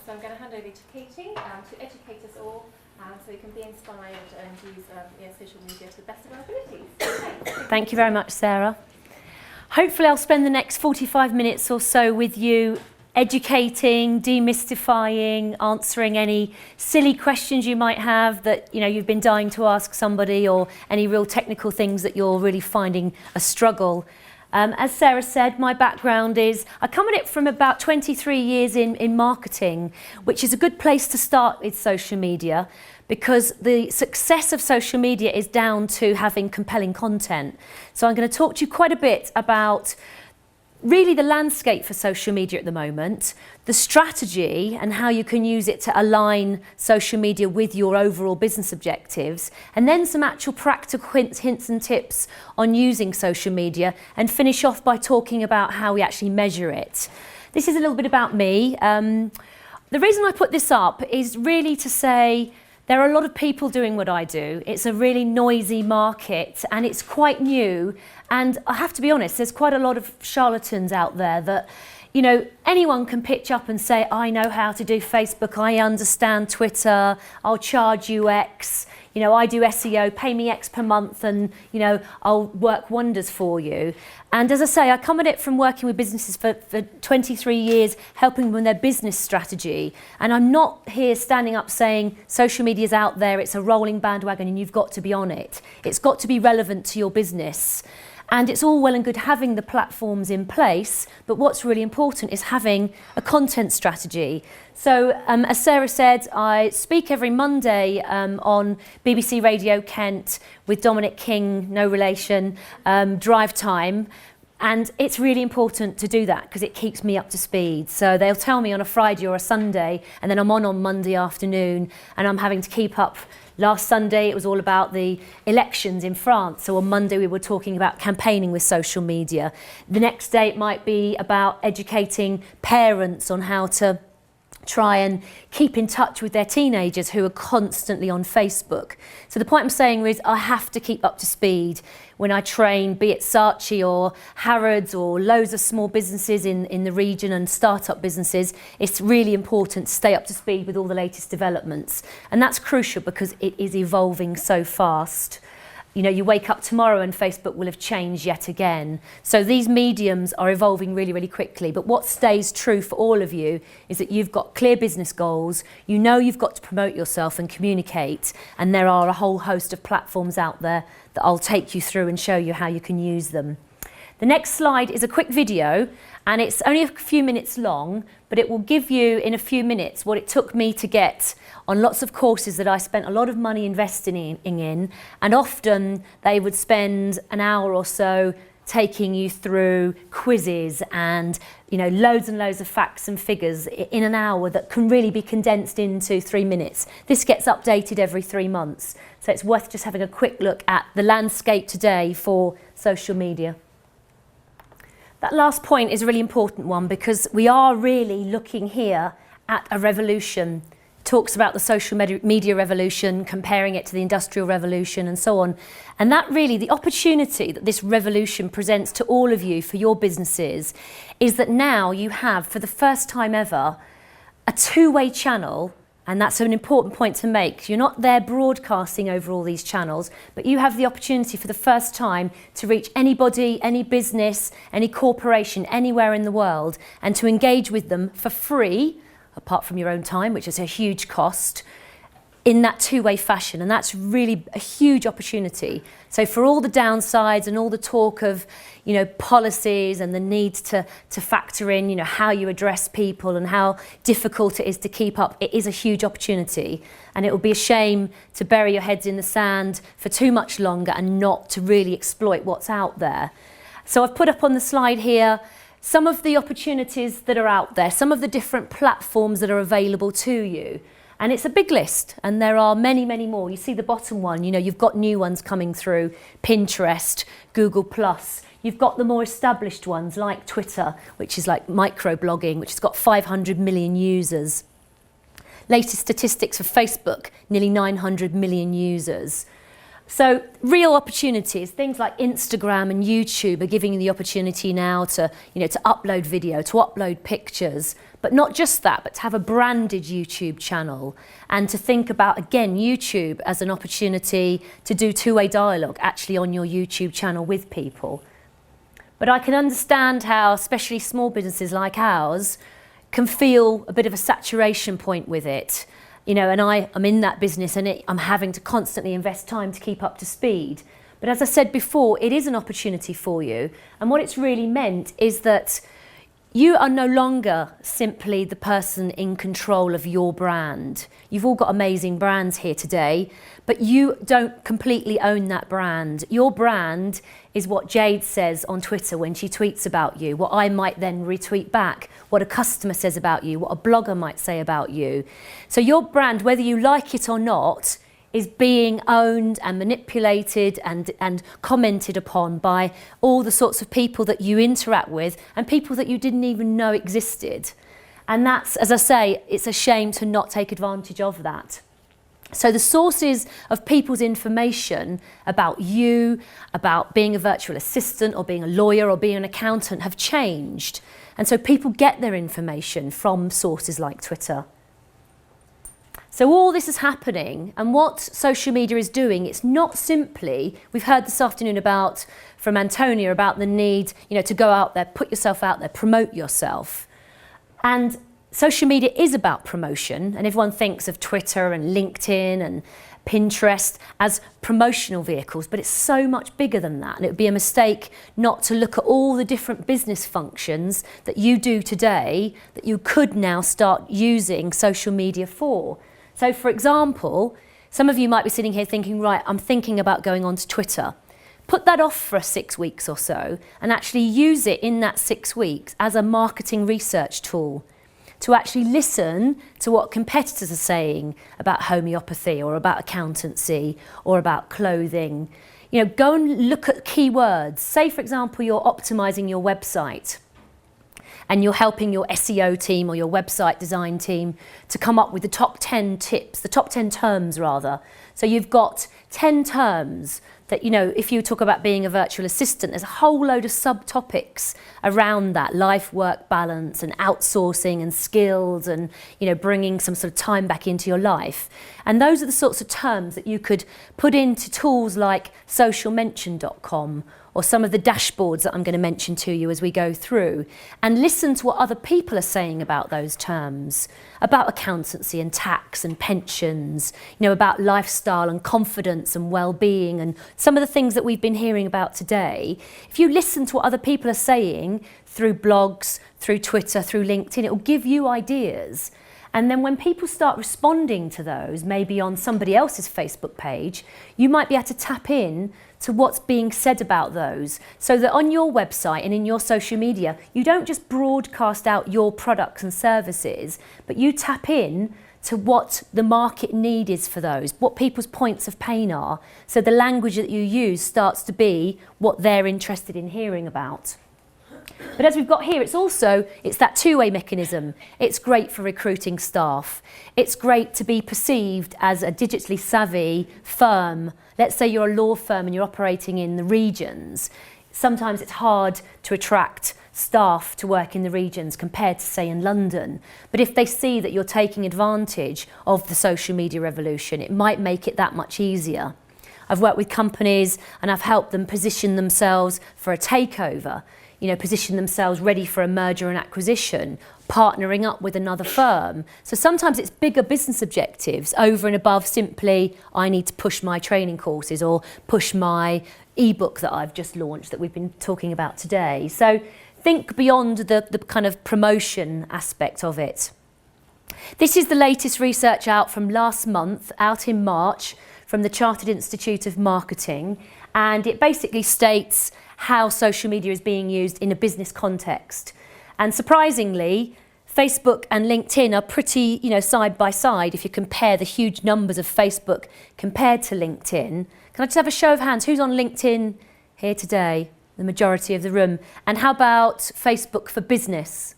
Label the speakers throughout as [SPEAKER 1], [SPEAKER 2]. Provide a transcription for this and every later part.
[SPEAKER 1] So I'm going to hand over to Katie to educate us all so we can be inspired and use social media to the best of our abilities. Okay.
[SPEAKER 2] Thank you very much, Sarah. Hopefully I'll spend the next 45 minutes or so with you educating, demystifying, answering any silly questions you might have that you've been dying to ask somebody, or any real technical things that you're really finding a struggle. As Sarah said, my background is, I come at it from about 23 years in marketing, which is a good place to start with social media, because the success of social media is down to having compelling content. So I'm going to talk to you quite a bit about really the landscape for social media at the moment, the strategy and how you can use it to align social media with your overall business objectives, and then some actual practical hints and tips on using social media, and finish off by talking about how we actually measure it. This is a little bit about me. The reason I put this up is really to say there are a lot of people doing what I do. It's a really noisy market and it's quite new. And I have to be honest, there's quite a lot of charlatans out there that, anyone can pitch up and say, I know how to do Facebook, I understand Twitter, I'll charge you X, I do SEO, pay me X per month and, I'll work wonders for you. And as I say, I come at it from working with businesses for 23 years, helping them with their business strategy. And I'm not here standing up saying social media's out there, it's a rolling bandwagon and you've got to be on it. It's got to be relevant to your business. And it's all well and good having the platforms in place, but what's really important is having a content strategy. So as Sarah said, I speak every Monday on BBC Radio Kent with Dominic King, no relation, Drive Time. And it's really important to do that because it keeps me up to speed. So they'll tell me on a Friday or a Sunday, and then I'm on Monday afternoon, and I'm having to keep up. Last Sunday, it was all about the elections in France. So on Monday, we were talking about campaigning with social media. The next day, it might be about educating parents on how to try and keep in touch with their teenagers who are constantly on Facebook. So the point I'm saying is I have to keep up to speed when I train, be it Saatchi or Harrods or loads of small businesses in the region and startup businesses. It's really important to stay up to speed with all the latest developments. And that's crucial because it is evolving so fast. You wake up tomorrow and Facebook will have changed yet again. So these mediums are evolving really, really quickly. But what stays true for all of you is that you've got clear business goals. You've got to promote yourself and communicate. And there are a whole host of platforms out there that I'll take you through and show you how you can use them. The next slide is a quick video, and it's only a few minutes long, but it will give you in a few minutes what it took me to get on lots of courses that I spent a lot of money investing in, and often they would spend an hour or so taking you through quizzes and loads and loads of facts and figures in an hour that can really be condensed into 3 minutes. This gets updated every 3 months, so it's worth just having a quick look at the landscape today for social media. That last point is a really important one because we are really looking here at a revolution. It talks about the social media revolution, comparing it to the industrial revolution and so on. And that really, the opportunity that this revolution presents to all of you for your businesses is that now you have, for the first time ever, a two-way channel. And that's an important point to make. You're not there broadcasting over all these channels, but you have the opportunity for the first time to reach anybody, any business, any corporation, anywhere in the world, and to engage with them for free, apart from your own time, which is a huge cost, in that two-way fashion. And that's really a huge opportunity. So for all the downsides and all the talk of, policies and the need to factor in, how you address people and how difficult it is to keep up, it is a huge opportunity. And it will be a shame to bury your heads in the sand for too much longer and not to really exploit what's out there. So I've put up on the slide here some of the opportunities that are out there, some of the different platforms that are available to you. And it's a big list, and there are many, many more. You see the bottom one, you've got new ones coming through, Pinterest, Google+. You've got the more established ones like Twitter, which is like microblogging, which has got 500 million users. Latest statistics for Facebook, nearly 900 million users. So real opportunities, things like Instagram and YouTube are giving you the opportunity now to, to upload video, to upload pictures, but not just that, but to have a branded YouTube channel and to think about, again, YouTube as an opportunity to do two-way dialogue actually on your YouTube channel with people. But I can understand how, especially small businesses like ours, can feel a bit of a saturation point with it. And I'm in that business and I'm having to constantly invest time to keep up to speed. But as I said before, it is an opportunity for you. And what it's really meant is that you are no longer simply the person in control of your brand. You've all got amazing brands here today, but you don't completely own that brand. Your brand is what Jade says on Twitter when she tweets about you, what I might then retweet back, what a customer says about you, what a blogger might say about you. So your brand, whether you like it or not, is being owned and manipulated and commented upon by all the sorts of people that you interact with and people that you didn't even know existed. And that's, as I say, it's a shame to not take advantage of that. So the sources of people's information about you, about being a virtual assistant or being a lawyer or being an accountant have changed. And so people get their information from sources like Twitter. So all this is happening, and what social media is doing, it's not simply, we've heard this afternoon from Antonia about the need, to go out there, put yourself out there, promote yourself. And social media is about promotion, and everyone thinks of Twitter and LinkedIn and Pinterest as promotional vehicles, but it's so much bigger than that. And it would be a mistake not to look at all the different business functions that you do today that you could now start using social media for. So, for example, some of you might be sitting here thinking, right, I'm thinking about going onto Twitter. Put that off for 6 weeks or so and actually use it in that 6 weeks as a marketing research tool to actually listen to what competitors are saying about homeopathy or about accountancy or about clothing. Go and look at keywords. Say, for example, you're optimizing your website and you're helping your SEO team or your website design team to come up with the top 10 tips, the top 10 terms rather. So you've got 10 terms that, if you talk about being a virtual assistant, there's a whole load of subtopics around that, life-work balance and outsourcing and skills and, bringing some sort of time back into your life. And those are the sorts of terms that you could put into tools like socialmention.com or some of the dashboards that I'm going to mention to you as we go through, and listen to what other people are saying about those terms, about accountancy and tax and pensions, about lifestyle and confidence and well-being and some of the things that we've been hearing about today. If you listen to what other people are saying through blogs, through Twitter, through LinkedIn, it will give you ideas. And then when people start responding to those, maybe on somebody else's Facebook page, you might be able to tap in to what's being said about those, so that on your website and in your social media, you don't just broadcast out your products and services, but you tap in to what the market need is for those, what people's points of pain are, so the language that you use starts to be what they're interested in hearing about. But as we've got here, it's that two-way mechanism. It's great for recruiting staff. It's great to be perceived as a digitally savvy firm. Let's say you're a law firm and you're operating in the regions. Sometimes it's hard to attract staff to work in the regions compared to, say, in London. But if they see that you're taking advantage of the social media revolution, it might make it that much easier. I've worked with companies and I've helped them position themselves for a takeover, position themselves ready for a merger and acquisition, partnering up with another firm. So sometimes it's bigger business objectives over and above simply, I need to push my training courses or push my ebook that I've just launched that we've been talking about today. So think beyond the kind of promotion aspect of it. This is the latest research out from last month, out in March, from the Chartered Institute of Marketing, and it basically states how social media is being used in a business context. And surprisingly, Facebook and LinkedIn are pretty, side by side if you compare the huge numbers of Facebook compared to LinkedIn. Can I just have a show of hands? Who's on LinkedIn here today? The majority of the room. And how about Facebook for Business?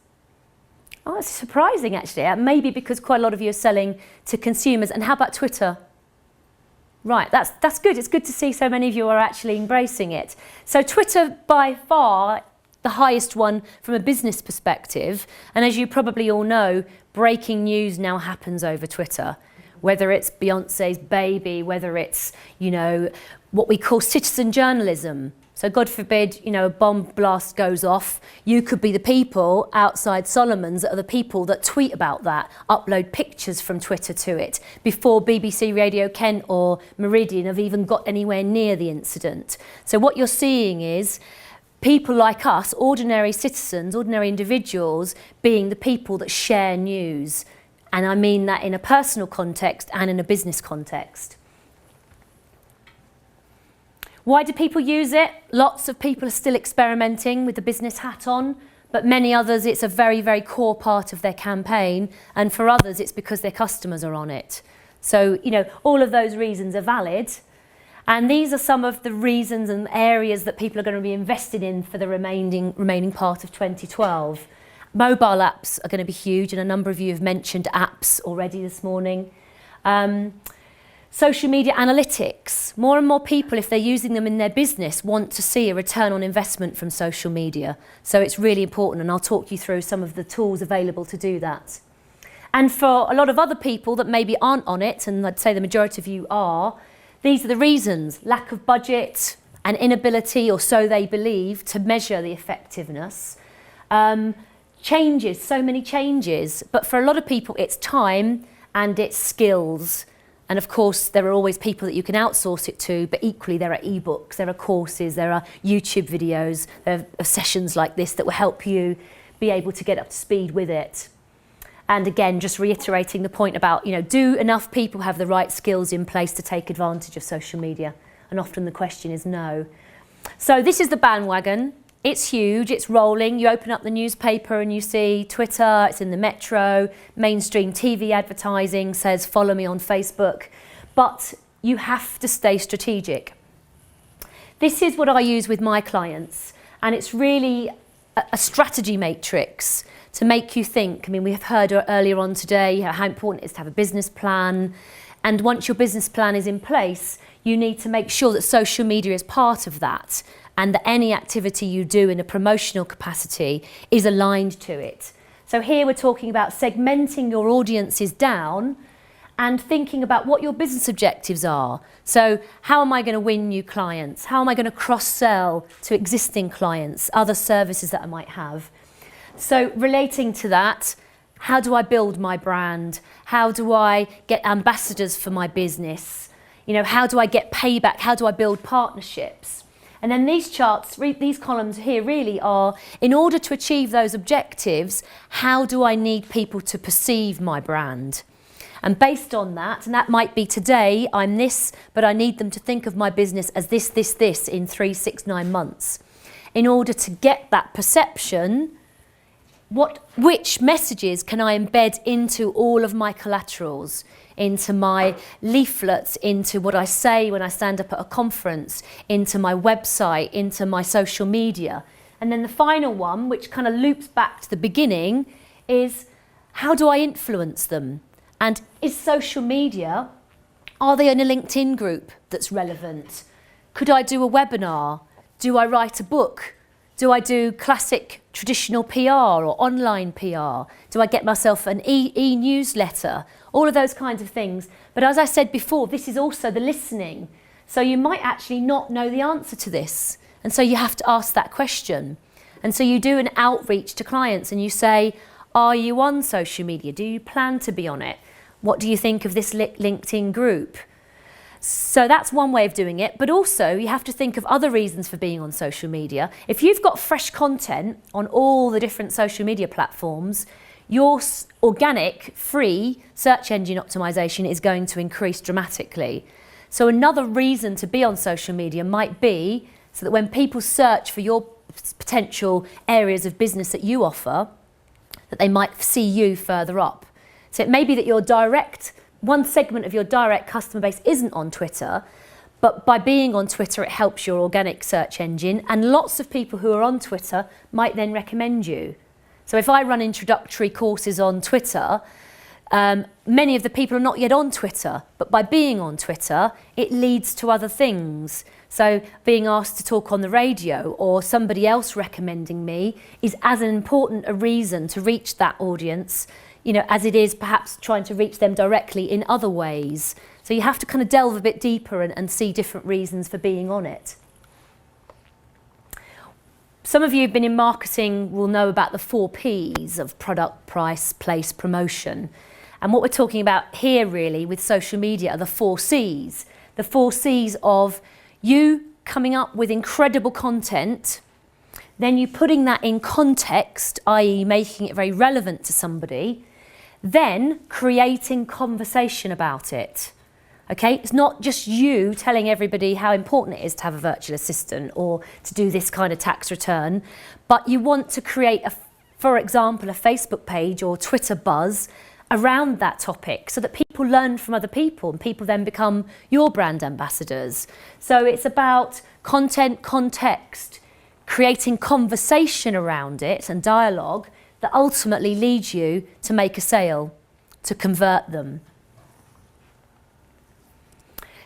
[SPEAKER 2] Oh, that's surprising actually. Maybe because quite a lot of you are selling to consumers. And how about Twitter? Right, that's good. It's good to see so many of you are actually embracing it. So Twitter, by far, the highest one from a business perspective. And as you probably all know, breaking news now happens over Twitter. Whether it's Beyonce's baby, whether it's, what we call citizen journalism. So God forbid, a bomb blast goes off. You could be the people outside Solomon's that are the people that tweet about that, upload pictures from Twitter to it, before BBC Radio Kent or Meridian have even got anywhere near the incident. So what you're seeing is people like us, ordinary citizens, ordinary individuals, being the people that share news. And I mean that in a personal context and in a business context. Why do people use it? Lots of people are still experimenting with the business hat on, but many others it's a very, very core part of their campaign, and for others it's because their customers are on it. So, all of those reasons are valid, and these are some of the reasons and areas that people are going to be invested in for the remaining part of 2012. Mobile apps are going to be huge, and a number of you have mentioned apps already this morning. Social media analytics. More and more people, if they're using them in their business, want to see a return on investment from social media. So it's really important, and I'll talk you through some of the tools available to do that. And for a lot of other people that maybe aren't on it, and I'd say the majority of you are, these are the reasons: lack of budget, an inability, or so they believe, to measure the effectiveness. Changes, so many changes. But for a lot of people, it's time and it's skills. And of course, there are always people that you can outsource it to, but equally there are ebooks, there are courses, there are YouTube videos, there are sessions like this that will help you be able to get up to speed with it. And again, just reiterating the point about, do enough people have the right skills in place to take advantage of social media? And often the question is no. So this is the bandwagon. It's huge, it's rolling. You open up the newspaper and you see Twitter, it's in the Metro, mainstream TV advertising says follow me on Facebook, but you have to stay strategic. This is what I use with my clients, and it's really a strategy matrix to make you think. I mean, we have heard earlier on today how important it is to have a business plan, and once your business plan is in place, you need to make sure that social media is part of that, and that any activity you do in a promotional capacity is aligned to it. So here we're talking about segmenting your audiences down and thinking about what your business objectives are. So how am I going to win new clients? How am I going to cross-sell to existing clients, other services that I might have? So relating to that, how do I build my brand? How do I get ambassadors for my business? How do I get payback? How do I build partnerships? And then these charts, these columns here really are, in order to achieve those objectives, how do I need people to perceive my brand? And based on that, and that might be today, I'm this, but I need them to think of my business as this in 3, 6, 9 months. In order to get that perception, which messages can I embed into all of my collaterals, into my leaflets, into what I say when I stand up at a conference, into my website, into my social media. And then the final one, which kind of loops back to the beginning, is how do I influence them? And is social media, are they in a LinkedIn group that's relevant? Could I do a webinar? Do I write a book? Do I do classic traditional PR or online PR? Do I get myself an e-newsletter? All of those kinds of things. But as I said before, this is also the listening. So you might actually not know the answer to this. And so you have to ask that question. And so you do an outreach to clients and you say, are you on social media? Do you plan to be on it? What do you think of this LinkedIn group? So that's one way of doing it, but also you have to think of other reasons for being on social media. If you've got fresh content on all the different social media platforms, your organic, free search engine optimization is going to increase dramatically. So another reason to be on social media might be so that when people search for your potential areas of business that you offer, that they might see you further up. So it may be that one segment of your direct customer base isn't on Twitter, but by being on Twitter, it helps your organic search engine, and lots of people who are on Twitter might then recommend you. So if I run introductory courses on Twitter, Many of the people are not yet on Twitter, but by being on Twitter, it leads to other things. So being asked to talk on the radio or somebody else recommending me is as important a reason to reach that audience, you know, as it is perhaps trying to reach them directly in other ways. So you have to kind of delve a bit deeper and see different reasons for being on it. Some of you who've been in marketing will know about the 4 Ps of product, price, place, promotion. And what we're talking about here really with social media are the 4 Cs. The 4 Cs of you coming up with incredible content, then you putting that in context, i.e. making it very relevant to somebody, then creating conversation about it. Okay, it's not just you telling everybody how important it is to have a virtual assistant or to do this kind of tax return, but you want to create, for example, a Facebook page or Twitter buzz around that topic so that people learn from other people and people then become your brand ambassadors. So it's about content, context, creating conversation around it and dialogue that ultimately leads you to make a sale, to convert them.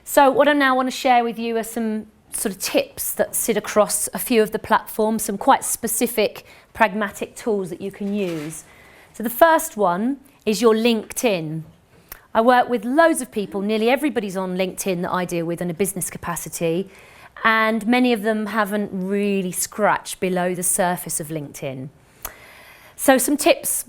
[SPEAKER 2] So what I now want to share with you are some sort of tips that sit across a few of the platforms, some quite specific pragmatic tools that you can use. So the first one is your LinkedIn. I work with loads of people, nearly everybody's on LinkedIn that I deal with in a business capacity, and many of them haven't really scratched below the surface of LinkedIn. So some tips: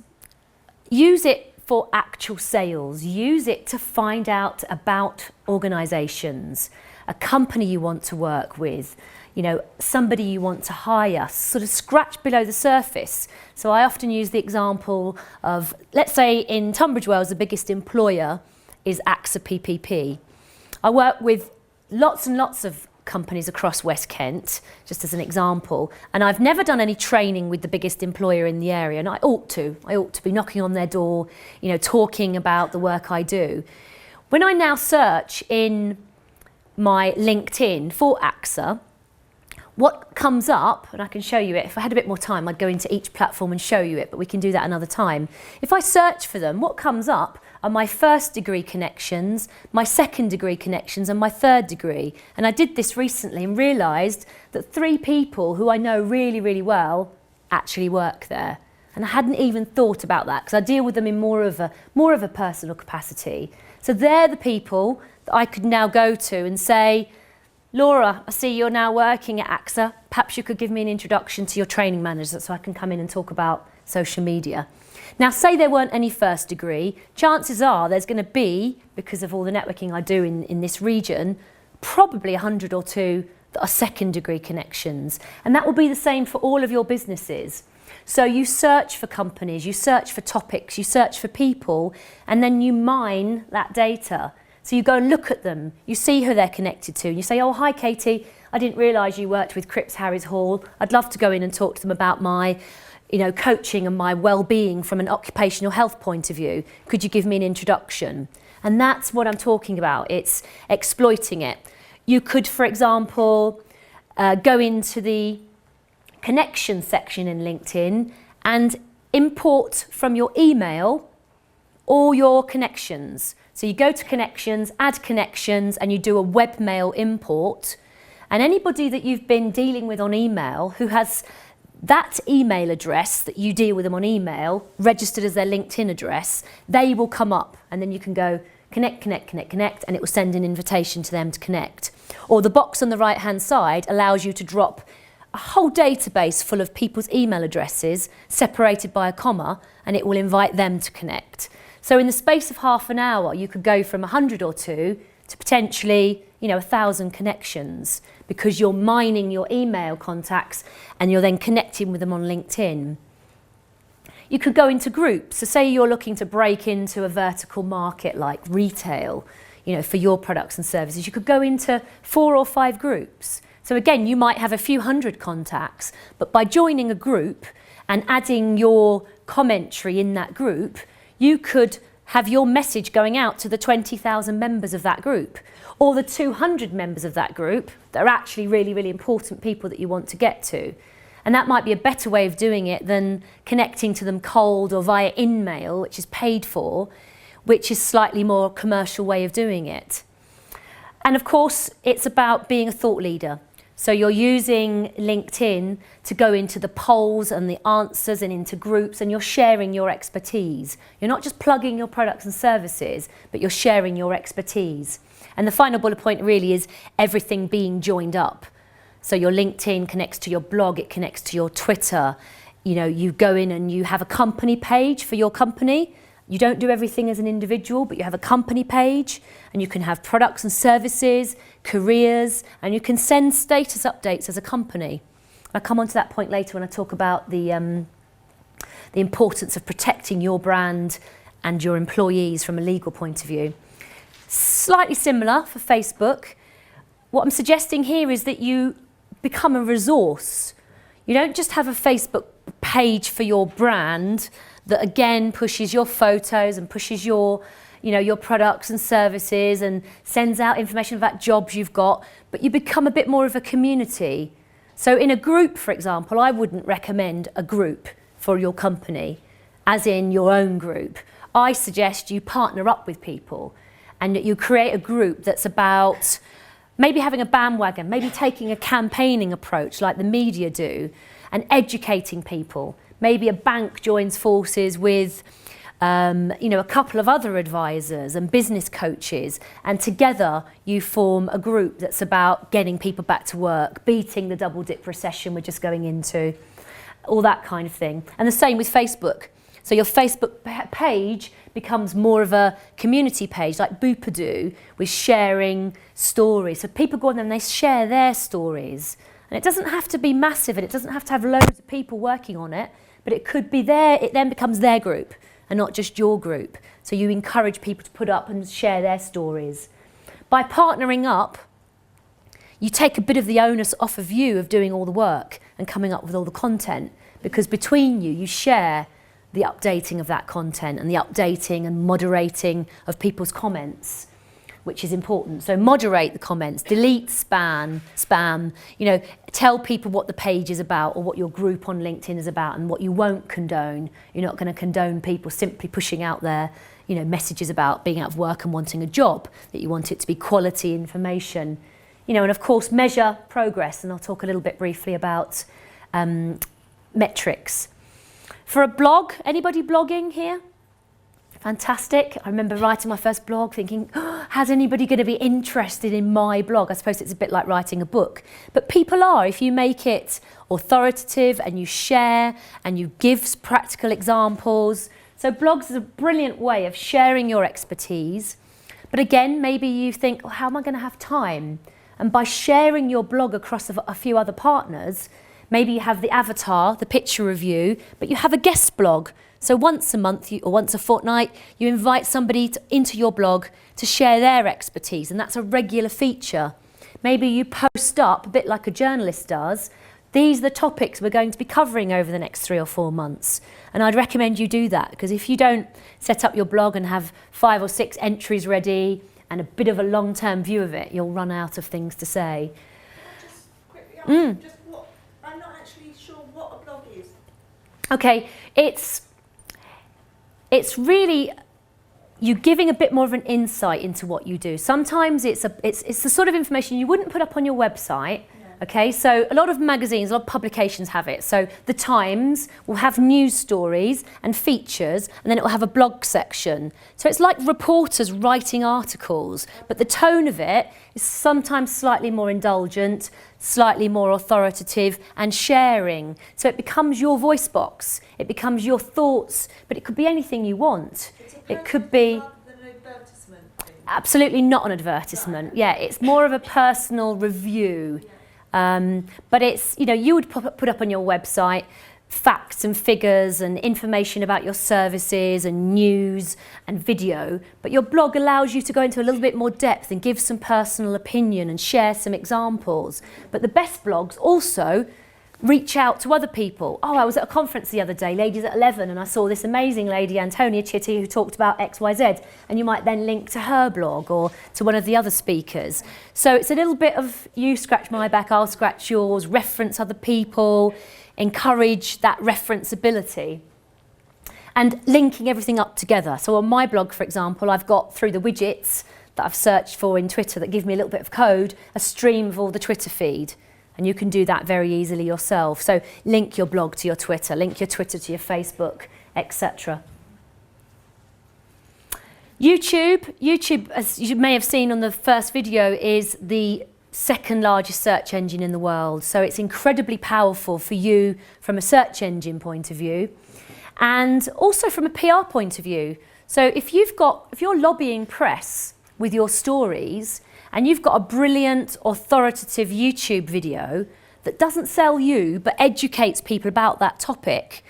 [SPEAKER 2] use it for actual sales, use it to find out about organisations, a company you want to work with, you know, somebody you want to hire, sort of scratch below the surface. So I often use the example of, let's say in Tunbridge Wells, the biggest employer is AXA PPP. I work with lots and lots of companies across West Kent, just as an example, and I've never done any training with the biggest employer in the area, and I ought to be knocking on their door, you know, talking about the work I do. When I now search in my LinkedIn for AXA, what comes up, and I can show you it, if I had a bit more time I'd go into each platform and show you it, but we can do that another time. If I search for them, what comes up are my first degree connections, my second degree connections and my third degree. And I did this recently and realised that 3 people who I know really, really well actually work there. And I hadn't even thought about that because I deal with them in more of a personal capacity. So they're the people that I could now go to and say, Laura, I see you're now working at AXA. Perhaps you could give me an introduction to your training manager so I can come in and talk about social media. Now, say there weren't any first degree, chances are there's going to be, because of all the networking I do in this region, probably 100 or 2 that are second degree connections. And that will be the same for all of your businesses. So you search for companies, you search for topics, you search for people, and then you mine that data. So you go and look at them, you see who they're connected to, and you say, oh, hi Katie, I didn't realise you worked with Cripps Harris Hall. I'd love to go in and talk to them about my, you know, coaching and my well-being from an occupational health point of view. Could you give me an introduction? And that's what I'm talking about. It's exploiting it. You could, for example, go into the connection section in LinkedIn and import from your email all your connections. So you go to connections, add connections, and you do a webmail import. And anybody that you've been dealing with on email who has that email address that you deal with them on email registered as their LinkedIn address, they will come up, and then you can go connect, connect, connect, connect, and it will send an invitation to them to connect. Or the box on the right-hand side allows you to drop a whole database full of people's email addresses separated by a comma, and it will invite them to connect. So in the space of half an hour, you could go from 100 or 2 to potentially, 1,000 connections, because you're mining your email contacts and you're then connecting with them on LinkedIn. You could go into groups. So say you're looking to break into a vertical market like retail, for your products and services. You could go into 4 or 5 groups. So again, you might have a few hundred contacts, but by joining a group and adding your commentary in that group, you could have your message going out to the 20,000 members of that group, or the 200 members of that group that are actually really, really important people that you want to get to. And that might be a better way of doing it than connecting to them cold or via InMail, which is paid for. which is slightly more commercial way of doing it. And of course, it's about being a thought leader. So you're using LinkedIn to go into the polls and the answers and into groups, and you're sharing your expertise. You're not just plugging your products and services, but you're sharing your expertise. And the final bullet point really is everything being joined up. So your LinkedIn connects to your blog, it connects to your Twitter. You know, you go in and you have a company page for your company. You don't do everything as an individual, but you have a company page, and you can have products and services, careers, and you can send status updates as a company. I'll come on to that point later when I talk about the importance of protecting your brand and your employees from a legal point of view. Slightly similar for Facebook. What I'm suggesting here is that you become a resource. You don't just have a Facebook page for your brand that again pushes your photos and pushes your, you know, your products and services and sends out information about jobs you've got, but you become a bit more of a community. So in a group, for example, I wouldn't recommend a group for your company, as in your own group. I suggest you partner up with people and that you create a group that's about maybe having a bandwagon, maybe taking a campaigning approach like the media do and educating people. Maybe a bank joins forces with a couple of other advisors and business coaches, and together you form a group that's about getting people back to work, beating the double dip recession we're just going into, all that kind of thing. And the same with Facebook. So your Facebook page becomes more of a community page, like Boopadoo, with sharing stories. So people go on there and they share their stories. And it doesn't have to be massive, and it doesn't have to have loads of people working on it, but it could be it then becomes their group and not just your group. So you encourage people to put up and share their stories. By partnering up, you take a bit of the onus off of you of doing all the work and coming up with all the content, because between you, you share the updating of that content and the updating and moderating of people's comments, which is important. So moderate the comments, delete spam, tell people what the page is about or what your group on LinkedIn is about and what you won't condone. You're not going to condone people simply pushing out their, messages about being out of work and wanting a job, that you want it to be quality information. And of course, measure progress, and I'll talk a little bit briefly about metrics. For a blog, anybody blogging here? Fantastic. I remember writing my first blog thinking, how's anybody going to be interested in my blog? I suppose it's a bit like writing a book. But people are, if you make it authoritative and you share and you give practical examples. So blogs is a brilliant way of sharing your expertise. But again, maybe you think, how am I going to have time? And by sharing your blog across a few other partners, maybe you have the avatar, the picture review, but you have a guest blog. So once a month or once a fortnight, you invite somebody into your blog to share their expertise, and that's a regular feature. Maybe you post up, a bit like a journalist does, these are the topics we're going to be covering over the next 3 or 4 months. And I'd recommend you do that, because if you don't set up your blog and have 5 or 6 entries ready and a bit of a long-term view of it, you'll run out of things to say.
[SPEAKER 3] Just quickly ask, I'm not actually sure what a blog is.
[SPEAKER 2] Okay, it's really you giving a bit more of an insight into what you do. Sometimes it's the sort of information you wouldn't put up on your website. Okay, so a lot of magazines, a lot of publications have it. So the Times will have news stories and features, and then it will have a blog section. So it's like reporters writing articles, but the tone of it is sometimes slightly more indulgent, slightly more authoritative and sharing. So it becomes your voice box, it becomes your thoughts, but it could be anything you want. It could be absolutely not an advertisement. Yeah, it's more of a personal review. But it's, you would put up on your website facts and figures and information about your services and news and video, but your blog allows you to go into a little bit more depth and give some personal opinion and share some examples. But the best blogs also reach out to other people. I was at a conference the other day, Ladies at 11, and I saw this amazing lady, Antonia Chitty, who talked about XYZ, and you might then link to her blog or to one of the other speakers. So it's a little bit of you scratch my back, I'll scratch yours, reference other people, encourage that referenceability. and linking everything up together. So on my blog, for example, I've got, through the widgets that I've searched for in Twitter that give me a little bit of code, a stream of all the Twitter feed. And you can do that very easily yourself. So link your blog to your Twitter, link your Twitter to your Facebook, etc. YouTube, as you may have seen on the first video, is the second largest search engine in the world. So it's incredibly powerful for you from a search engine point of view and also from a PR point of view. So if you're lobbying press with your stories and you've got a brilliant authoritative YouTube video that doesn't sell you but educates people about that topic.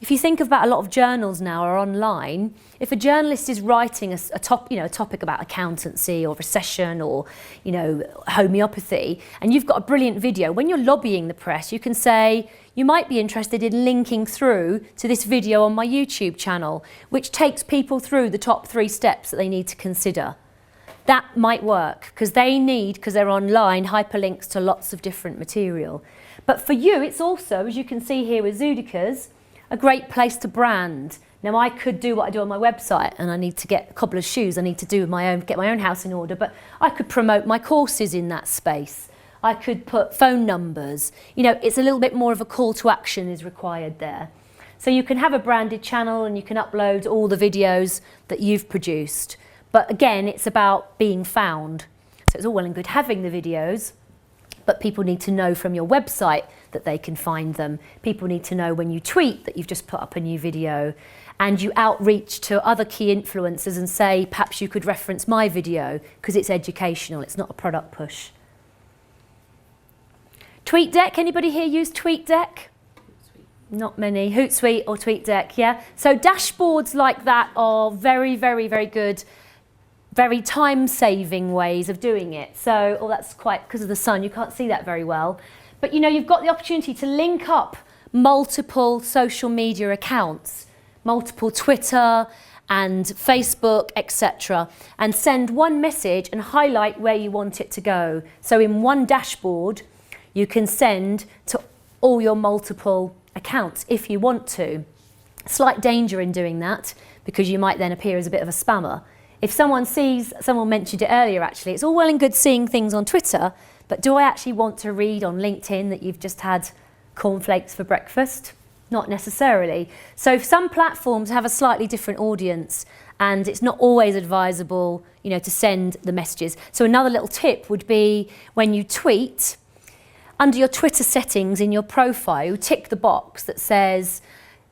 [SPEAKER 2] If you think about a lot of journals now are online, if a journalist is writing a topic about accountancy or recession or homeopathy, and you've got a brilliant video, when you're lobbying the press, you can say, you might be interested in linking through to this video on my YouTube channel, which takes people through the top 3 steps that they need to consider. That might work because they're online, hyperlinks to lots of different material. But for you, it's also, as you can see here with Zoodikers, a great place to brand. Now I could do what I do on my website and I need to get a couple of shoes, I need to get my own house in order, but I could promote my courses in that space. I could put phone numbers. It's a little bit more of a call to action is required there. So you can have a branded channel and you can upload all the videos that you've produced. But again, it's about being found. So it's all well and good having the videos, but people need to know from your website that they can find them. People need to know when you tweet that you've just put up a new video, and you outreach to other key influencers and say, perhaps you could reference my video because it's educational, it's not a product push. TweetDeck, anybody here use TweetDeck? Not many. Hootsuite or TweetDeck, yeah? So dashboards like that are very, very, very good, very time-saving ways of doing it. So, that's quite, because of the sun, you can't see that very well. But you've got the opportunity to link up multiple social media accounts, multiple Twitter and Facebook, etc., and send one message and highlight where you want it to go. So in one dashboard, you can send to all your multiple accounts if you want to. Slight danger in doing that because you might then appear as a bit of a spammer. If someone mentioned it earlier actually, it's all well and good seeing things on Twitter, but do I actually want to read on LinkedIn that you've just had cornflakes for breakfast? Not necessarily. So some platforms have a slightly different audience and it's not always advisable, to send the messages. So another little tip would be when you tweet, under your Twitter settings in your profile, tick the box that says,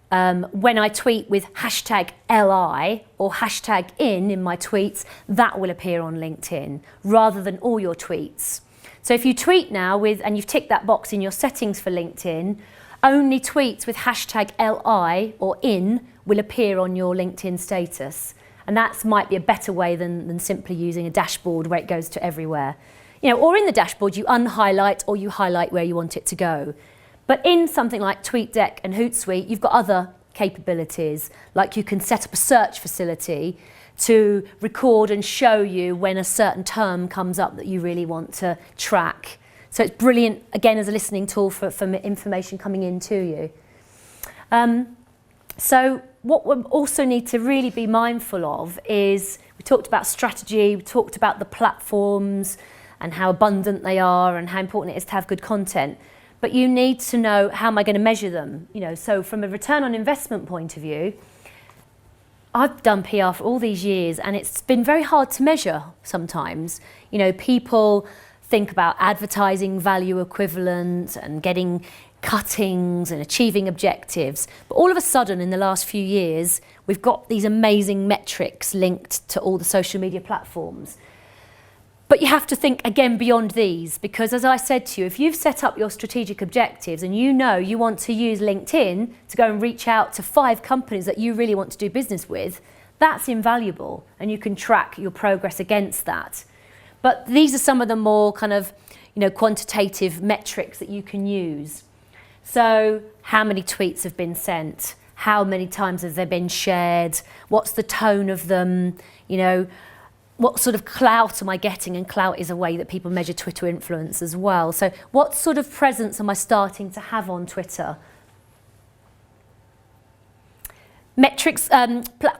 [SPEAKER 2] when I tweet with hashtag LI or hashtag in my tweets, that will appear on LinkedIn rather than all your tweets. So if you tweet now and you've ticked that box in your settings for LinkedIn, only tweets with hashtag LI or in will appear on your LinkedIn status. And that might be a better way than simply using a dashboard where it goes to everywhere. Or in the dashboard you unhighlight or you highlight where you want it to go. But in something like TweetDeck and Hootsuite, you've got other capabilities, like you can set up a search facility to record and show you when a certain term comes up that you really want to track. So it's brilliant, again, as a listening tool for information coming in to you. So what we also need to really be mindful of is, we talked about strategy, we talked about the platforms and how abundant they are and how important it is to have good content. But you need to know, how am I going to measure them? So from a return on investment point of view, I've done PR for all these years and it's been very hard to measure sometimes. People think about advertising value equivalent and getting cuttings and achieving objectives. But all of a sudden in the last few years, we've got these amazing metrics linked to all the social media platforms. But you have to think again beyond these, because as I said to you, if you've set up your strategic objectives and you want to use LinkedIn to go and reach out to 5 companies that you really want to do business with, that's invaluable and you can track your progress against that. But these are some of the more kind of, quantitative metrics that you can use. So how many tweets have been sent? How many times have they been shared? What's the tone of them? What sort of clout am I getting? And clout is a way that people measure Twitter influence as well. So what sort of presence am I starting to have on Twitter? Metrics,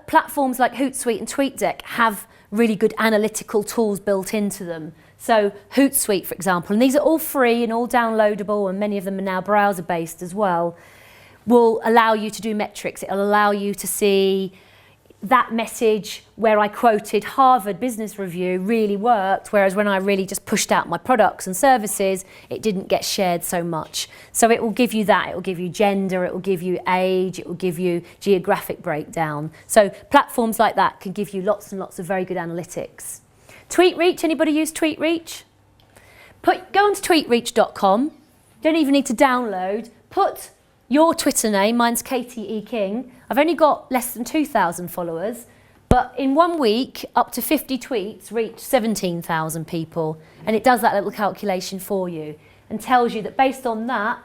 [SPEAKER 2] platforms like Hootsuite and TweetDeck have really good analytical tools built into them. So Hootsuite, for example, and these are all free and all downloadable, and many of them are now browser-based as well, will allow you to do metrics. It'll allow you to see that message where I quoted Harvard Business Review really worked, whereas when I really just pushed out my products and services, it didn't get shared so much. So it will give you that. It will give you gender, it will give you age, it will give you geographic breakdown. So platforms like that can give you lots and lots of very good analytics. TweetReach, anybody use TweetReach? Go onto tweetreach.com. Don't even need to download. Put your Twitter name, mine's Katie E. King. I've only got less than 2,000 followers, but in 1 week, up to 50 tweets reach 17,000 people. And it does that little calculation for you and tells you that based on that,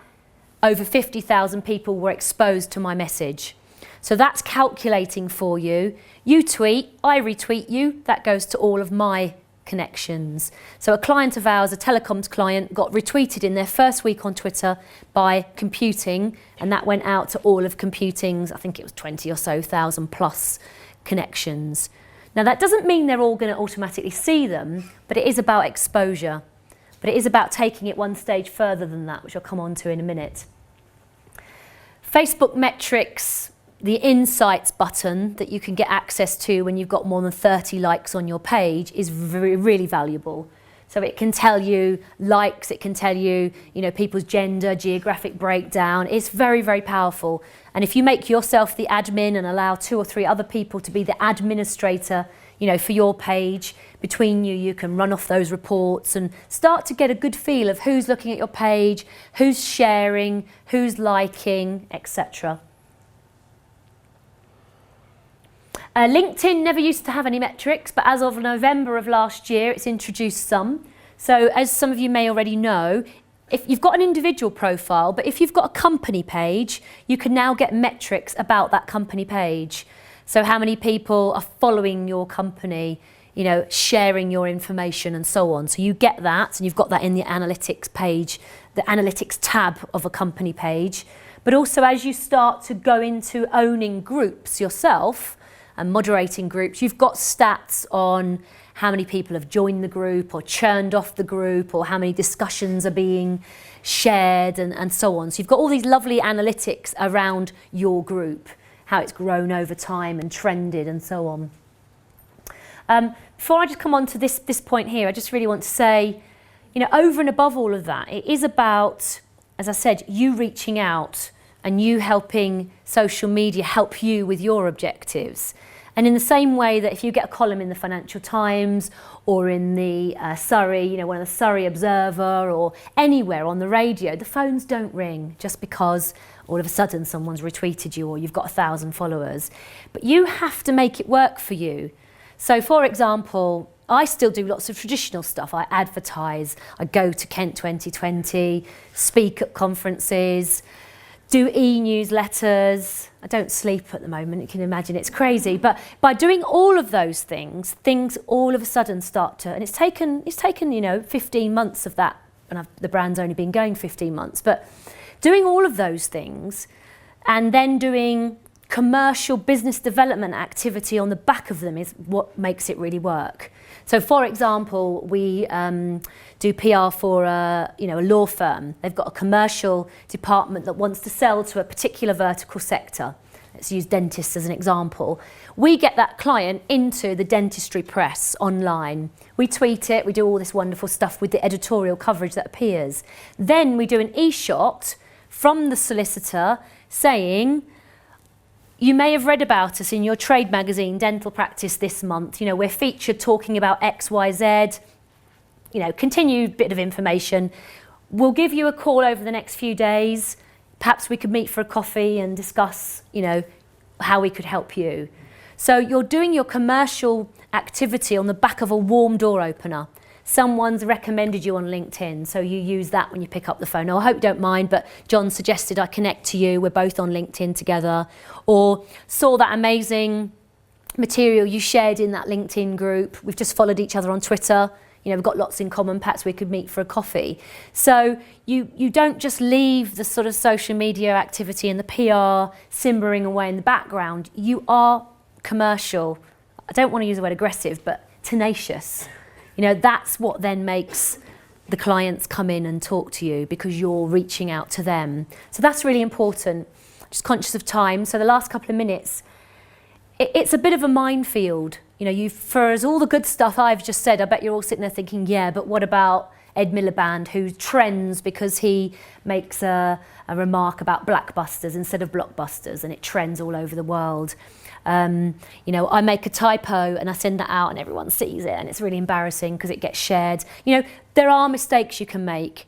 [SPEAKER 2] over 50,000 people were exposed to my message. So that's calculating for you. You tweet, I retweet you, that goes to all of my connections. So a client of ours, a telecoms client, got retweeted in their first week on Twitter by Computing, and that went out to all of Computing's, I think it was 20 or so thousand plus connections. Now that doesn't mean they're all going to automatically see them, but it is about exposure. But it is about taking it one stage further than that, which I'll come on to in a minute. Facebook metrics, the insights button that you can get access to when you've got more than 30 likes on your page is really valuable. So it can tell you likes, it can tell you, people's gender, geographic breakdown. It's very, very powerful. And if you make yourself the admin and allow 2 or 3 other people to be the administrator, for your page, between you can run off those reports and start to get a good feel of who's looking at your page, who's sharing, who's liking, etc. LinkedIn never used to have any metrics, but as of November of last year, it's introduced some. So as some of you may already know, if you've got an individual profile, but if you've got a company page, you can now get metrics about that company page. So how many people are following your company, sharing your information and so on. So you get that, and you've got that in the analytics page, the analytics tab of a company page. But also as you start to go into owning groups yourself, and moderating groups, you've got stats on how many people have joined the group or churned off the group or how many discussions are being shared and so on. So you've got all these lovely analytics around your group, how it's grown over time and trended and so on. Before I just come on to this point here, I just really want to say, over and above all of that, it is about, as I said, you reaching out and you helping social media help you with your objectives. And in the same way that if you get a column in the Financial Times or in the Surrey, one of the Surrey Observer or anywhere on the radio, the phones don't ring just because all of a sudden someone's retweeted you or you've got 1,000 followers. But you have to make it work for you. So for example, I still do lots of traditional stuff. I advertise, I go to Kent 2020, speak at conferences, do e-newsletters. I don't sleep at the moment, you can imagine it's crazy. But by doing all of those things, things all of a sudden start to, and it's taken 15 months of that, and the brand's only been going 15 months, but doing all of those things and then doing commercial business development activity on the back of them is what makes it really work. So for example, we do PR for a law firm. They've got a commercial department that wants to sell to a particular vertical sector. Let's use dentists as an example. We get that client into the dentistry press online. We tweet it, we do all this wonderful stuff with the editorial coverage that appears. Then we do an e-shot from the solicitor saying, you may have read about us in your trade magazine, Dental Practice, this month. We're featured talking about X, Y, Z. Continued bit of information. We'll give you a call over the next few days. Perhaps we could meet for a coffee and discuss, how we could help you. So you're doing your commercial activity on the back of a warm door opener. Someone's recommended you on LinkedIn, so you use that when you pick up the phone. Oh, I hope you don't mind, but John suggested I connect to you. We're both on LinkedIn together. Or saw that amazing material you shared in that LinkedIn group. We've just followed each other on Twitter. You know, we've got lots in common, perhaps we could meet for a coffee. So you don't just leave the sort of social media activity and the PR simmering away in the background. You are commercial. I don't want to use the word aggressive, but tenacious. You know, that's what then makes the clients come in and talk to you, because you're reaching out to them. So that's really important. Just conscious of time. So the last couple of minutes, it's a bit of a minefield. You know, for all the good stuff I've just said, I bet you're all sitting there thinking, yeah, but what about Ed Miliband, who trends because he makes a remark about blackbusters instead of blockbusters, and it trends all over the world. You know, I make a typo and I send that out and everyone sees it, and it's really embarrassing because it gets shared. You know, there are mistakes you can make,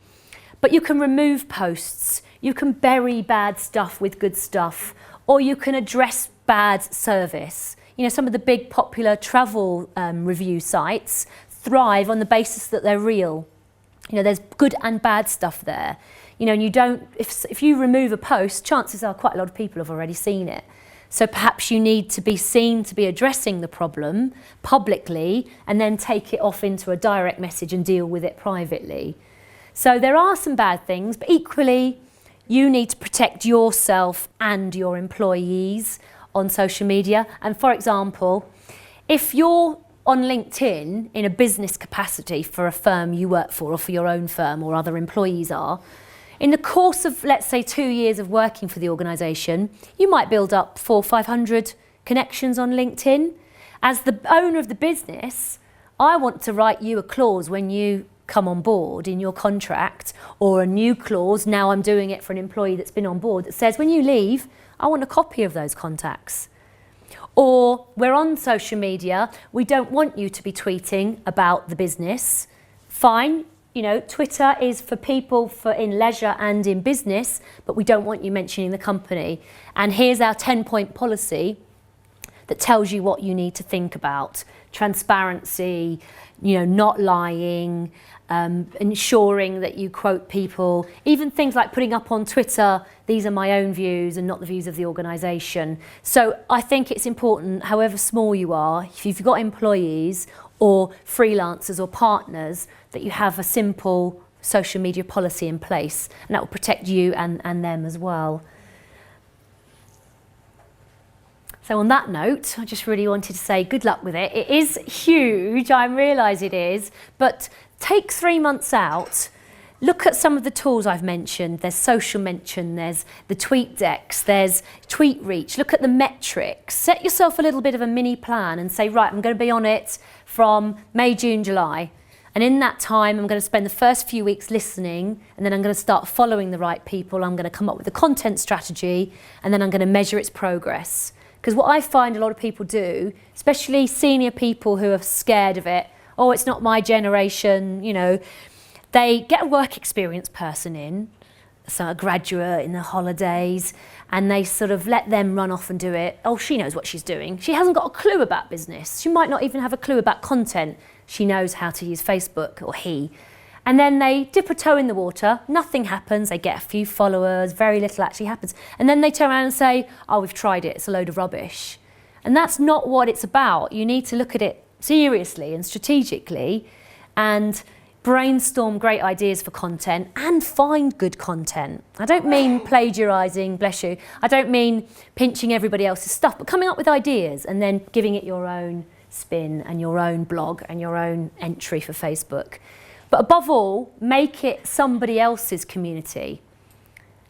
[SPEAKER 2] but you can remove posts, you can bury bad stuff with good stuff, or you can address bad service. You know, some of the big popular travel review sites thrive on the basis that they're real. You know, there's good and bad stuff there. You know, and you don't, if you remove a post, chances are quite a lot of people have already seen it. So perhaps you need to be seen to be addressing the problem publicly and then take it off into a direct message and deal with it privately. So there are some bad things, but equally you need to protect yourself and your employees on social media. And for example, if you're on LinkedIn in a business capacity for a firm you work for, or for your own firm, or other employees are, in the course of, let's say, 2 years of working for the organisation, you might build up 400 or 500 connections on LinkedIn. As the owner of the business, I want to write you a clause when you come on board in your contract, or a new clause, now I'm doing it for an employee that's been on board, that says when you leave, I want a copy of those contacts. Or we're on social media, we don't want you to be tweeting about the business. Fine, you know, Twitter is for people in leisure and in business, but we don't want you mentioning the company. And here's our 10-point policy that tells you what you need to think about. Transparency, you know, not lying, ensuring that you quote people, even things like putting up on Twitter, these are my own views and not the views of the organisation. So I think it's important, however small you are, if you've got employees or freelancers or partners, that you have a simple social media policy in place, and that will protect you and them as well. So on that note, I just really wanted to say good luck with it. It is huge, I realise it is, but take 3 months out, look at some of the tools I've mentioned. There's Social Mention, there's the TweetDecks, there's TweetReach. Look at the metrics. Set yourself a little bit of a mini plan and say, right, I'm going to be on it from May, June, July. And in that time, I'm going to spend the first few weeks listening, and then I'm going to start following the right people. I'm going to come up with a content strategy, and then I'm going to measure its progress. Because what I find a lot of people do, especially senior people who are scared of it, oh, it's not my generation, you know, they get a work experience person in, so a graduate in the holidays, and they sort of let them run off and do it. Oh, she knows what she's doing. She hasn't got a clue about business. She might not even have a clue about content. She knows how to use Facebook, or he. And then they dip a toe in the water, nothing happens, they get a few followers, very little actually happens. And then they turn around and say, oh, we've tried it, it's a load of rubbish. And that's not what it's about. You need to look at it seriously and strategically and brainstorm great ideas for content and find good content. I don't mean plagiarising, bless you. I don't mean pinching everybody else's stuff, but coming up with ideas and then giving it your own spin and your own blog and your own entry for Facebook. But above all, make it somebody else's community.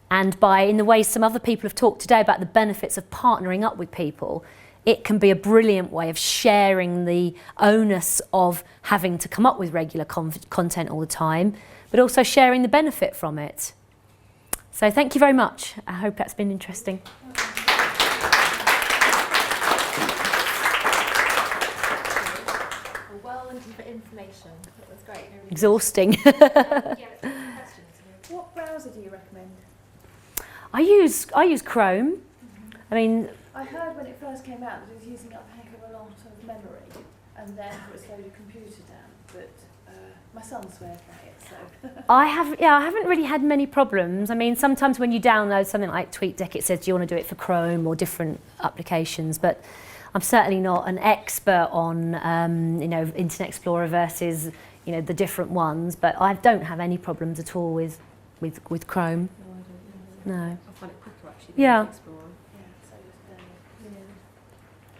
[SPEAKER 2] And in the way some other people have talked today about the benefits of partnering up with people, it can be a brilliant way of sharing the onus of having to come up with regular content all the time, but also sharing the benefit from it. So thank you very much. I hope that's been interesting.
[SPEAKER 1] Well, and for information. That was great.
[SPEAKER 2] Exhausting.
[SPEAKER 1] Yeah, let's get questions.
[SPEAKER 3] What browser do you recommend?
[SPEAKER 2] I use Chrome. I mean,
[SPEAKER 3] I heard when it first came out that it was using up a heck of a lot of memory, and therefore it slowed your computer down. But my son swears by it, so.
[SPEAKER 2] I haven't really had many problems. I mean, sometimes when you download something like TweetDeck, it says, do you want to do it for Chrome or different applications? But I'm certainly not an expert on, Internet Explorer versus, you know, the different ones, but I don't have any problems at all with Chrome.
[SPEAKER 4] No, I don't.
[SPEAKER 2] No.
[SPEAKER 4] I find it quicker actually
[SPEAKER 2] Yeah.
[SPEAKER 4] than Explorer.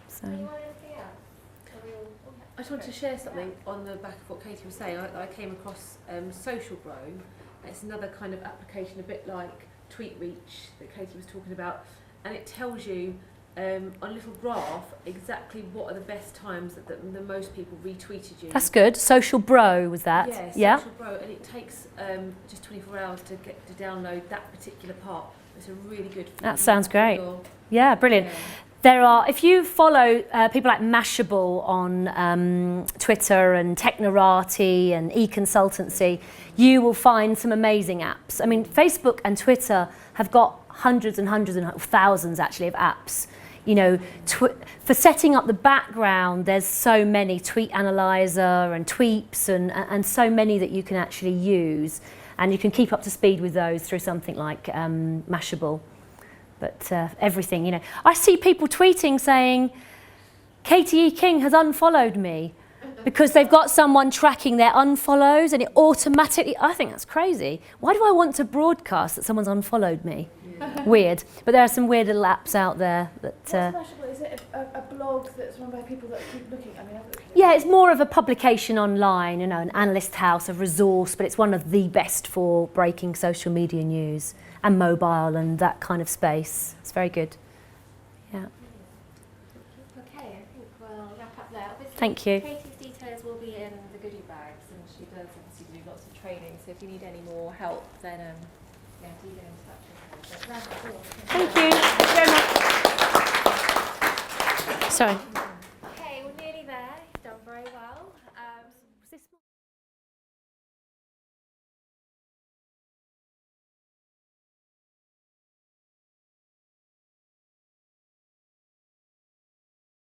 [SPEAKER 2] So
[SPEAKER 1] Anyone anything else? Are we all-
[SPEAKER 4] I just wanted to share something on the back of what Katie was saying. I came across Social Grow. It's another kind of application, a bit like TweetReach that Katie was talking about, and it tells you on a little graph exactly what are the best times that the most people retweeted you.
[SPEAKER 2] that's good. Social Bro was that?
[SPEAKER 4] Yes,
[SPEAKER 2] Yeah.
[SPEAKER 4] Social Grow, and it takes just 24 hours to get to download that particular part. It's a really good.
[SPEAKER 2] That sounds great.
[SPEAKER 4] your-
[SPEAKER 2] Yeah, brilliant.
[SPEAKER 4] yeah.
[SPEAKER 2] There are, if you follow people like Mashable on Twitter and Technorati and eConsultancy, you will find some amazing apps. I mean, Facebook and Twitter have got hundreds and hundreds and thousands actually of apps. You know, for setting up the background, there's so many, Tweet Analyzer and Tweeps and so many that you can actually use. And you can keep up to speed with those through something like Mashable. But everything, you know. I see people tweeting saying, Katie E. King has unfollowed me because they've got someone tracking their unfollows and it automatically, I think that's crazy. Why do I want to broadcast that someone's unfollowed me? Weird. But there are some weird little apps out there that...
[SPEAKER 3] What's Mashable? Is it a blog that's run by people that keep looking? I mean, I've looked at it.
[SPEAKER 2] Yeah, it's more of a publication online, you know, an analyst house, a resource, but it's one of the best for breaking social media news and mobile and that kind of space. It's very good. Yeah.
[SPEAKER 1] Okay, I think we'll wrap up there. Obviously,
[SPEAKER 2] Thank you.
[SPEAKER 1] Katie's details will be in the goodie bags, and she does obviously do lots of training. So if you need any more help, then yeah, do get in touch with her. But that's all.
[SPEAKER 2] Thank you. Thank you very much. Sorry.